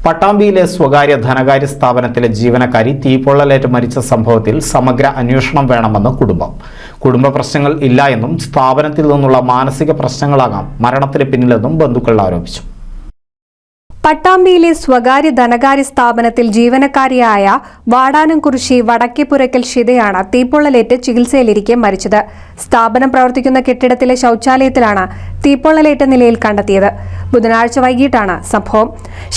പട്ടാമ്പിയിലെ സ്വകാര്യ ധനകാര്യ സ്ഥാപനത്തിലെ ജീവനക്കാരി തീപ്പൊള്ളലേറ്റ് മരിച്ച സംഭവത്തിൽ സമഗ്ര അന്വേഷണം വേണമെന്ന് കുടുംബ പ്രശ്നങ്ങൾ ഇല്ല എന്നും സ്ഥാപനത്തിൽ നിന്നുള്ള മാനസിക പ്രശ്നങ്ങളാകാം മരണത്തിന് പിന്നിലെന്നും ബന്ധുക്കൾ ആരോപിച്ചു. പട്ടാമ്പിയിലെ സ്വകാര്യ ധനകാര്യ സ്ഥാപനത്തിൽ ജീവനക്കാരിയായ വാടാനംകുറിശി വടക്കേപ്പുരയ്ക്കൽ ഷിതയാണ് തീപ്പൊള്ളലേറ്റ് ചികിത്സയിലിരിക്കെ മരിച്ചത്. സ്ഥാപനം പ്രവർത്തിക്കുന്ന കെട്ടിടത്തിലെ ശൌചാലയത്തിലാണ് തീപ്പൊള്ളലേറ്റ നിലയിൽ കണ്ടെത്തിയത്. ബുധനാഴ്ച വൈകിട്ടാണ് സംഭവം.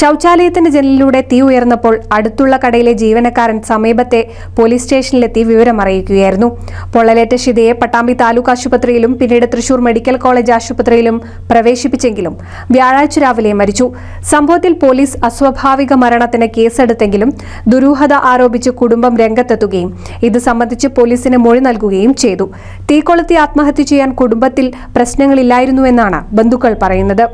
ശൌചാലയത്തിന്റെ ജനലിലൂടെ തീ ഉയർന്നപ്പോൾ അടുത്തുള്ള കടയിലെ ജീവനക്കാരൻ സമീപത്തെ പോലീസ് സ്റ്റേഷനിലെത്തി വിവരമറിയിക്കുകയായിരുന്നു. പൊള്ളലേറ്റ ഷിതയെ പട്ടാമ്പി താലൂക്ക് ആശുപത്രിയിലും പിന്നീട് തൃശൂർ മെഡിക്കൽ കോളേജ് ആശുപത്രിയിലും പ്രവേശിപ്പിച്ചെങ്കിലും വ്യാഴാഴ്ച രാവിലെ മരിച്ചു. സംഭവത്തിൽ പോലീസ് അസ്വാഭാവിക മരണത്തിന് കേസെടുത്തെങ്കിലും ദുരൂഹത ആരോപിച്ച് കുടുംബം രംഗത്തെത്തുകയും ഇത് സംബന്ധിച്ച് പോലീസിന് മൊഴി നൽകുകയും ചെയ്തു. തീ കൊളുത്തി ആത്മഹത്യ ചെയ്യാൻ കുടുംബത്തിൽ പ്രശ്നങ്ങളില്ലായിരുന്നുവെന്നാണ് ബന്ധുക്കൾ പറയുന്നത്.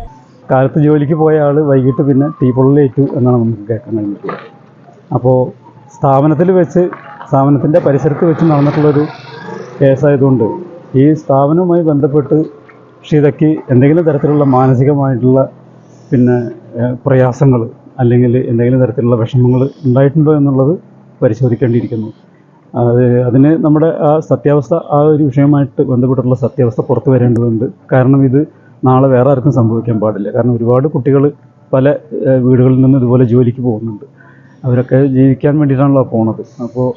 കാലത്ത് ജോലിക്ക് പോയ ആൾ വൈകിട്ട് പിന്നെ തീപ്പൊള്ളലേറ്റു എന്നാണ് നമുക്ക് കേൾക്കാൻ കഴിഞ്ഞത്. അപ്പോൾ സ്ഥാപനത്തിൻ്റെ പരിസരത്ത് വെച്ച് നടന്നിട്ടുള്ളൊരു കേസായതുകൊണ്ട് ഈ സ്ഥാപനവുമായി ബന്ധപ്പെട്ട് ഷിതയ്ക്ക് എന്തെങ്കിലും തരത്തിലുള്ള മാനസികമായിട്ടുള്ള പ്രയാസങ്ങൾ അല്ലെങ്കിൽ എന്തെങ്കിലും തരത്തിലുള്ള വിഷമങ്ങൾ ഉണ്ടായിട്ടുണ്ടോ എന്നുള്ളത് പരിശോധിക്കേണ്ടിയിരിക്കുന്നു. അതിന് നമ്മുടെ സത്യാവസ്ഥ ഒരു വിഷയമായിട്ട് ബന്ധപ്പെട്ടുള്ള സത്യാവസ്ഥ പുറത്തു വരേണ്ടതുണ്ട്. കാരണം ഇത് നാളെ വേറെ ആർക്കും സംഭവിക്കാൻ പാടില്ല. കാരണം ഒരുപാട് കുട്ടികൾ പല വീടുകളിൽ നിന്ന് ഇതുപോലെ ജോലിക്ക് പോകുന്നുണ്ട്. അവരൊക്കെ ജീവിക്കാൻ വേണ്ടിയിട്ടാണല്ലോ പോണത്. അപ്പോൾ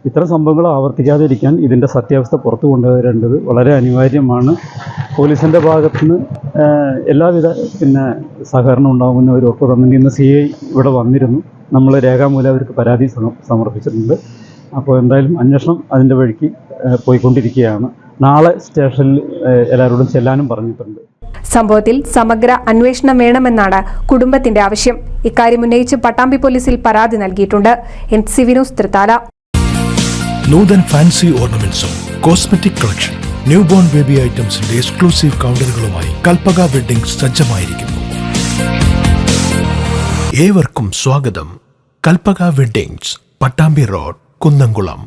ഇത്തരം സംഭവങ്ങൾ ആവർത്തിക്കാതെ ഇരിക്കാൻ ഇതിൻ്റെ സത്യാവസ്ഥ പുറത്തു കൊണ്ടുവരേണ്ടത് വളരെ അനിവാര്യമാണ്. പോലീസിൻ്റെ ഭാഗത്തുനിന്ന് എല്ലാവിധ സഹകരണം ഉണ്ടാകുമെന്ന് അവർ ഉറപ്പ് തന്നിട്ടുണ്ട്. ഇന്ന് CI ഇവിടെ വന്നിരുന്നു. നമ്മൾ രേഖാമൂലം അവർക്ക് പരാതി സമർപ്പിച്ചിട്ടുണ്ട്. അപ്പോൾ എന്തായാലും അന്വേഷണം അതിൻ്റെ വഴിക്ക് പോയിക്കൊണ്ടിരിക്കുകയാണ്. നാളെ സ്റ്റേഷനിൽ എല്ലാവരോടും ചെല്ലാനും പറഞ്ഞിട്ടുണ്ട്. സംഭവത്തിൽ സമഗ്ര അന്വേഷണം വേണമെന്നാണ് കുടുംബത്തിന്റെ ആവശ്യം. ഇക്കാര്യം ഉന്നയിച്ച് പട്ടാമ്പി പോലീസിൽ പരാതി നൽകിയിട്ടുണ്ട്. NCV news Thrithala. Noothan fancy ഓർണമെന്റ്സും cosmetic collection, new born baby ഐറ്റംസിന്റെ എക്സ്ക്ലൂസീവ് കൗണ്ടറുകളുമായി കൽപ്പക വെഡ്ഡിംഗ് സജ്ജമായിരിക്കുന്നു. ഏവർക്കും സ്വാഗതം. Kalpaka weddings, Pattambi road, Kunnamkulam.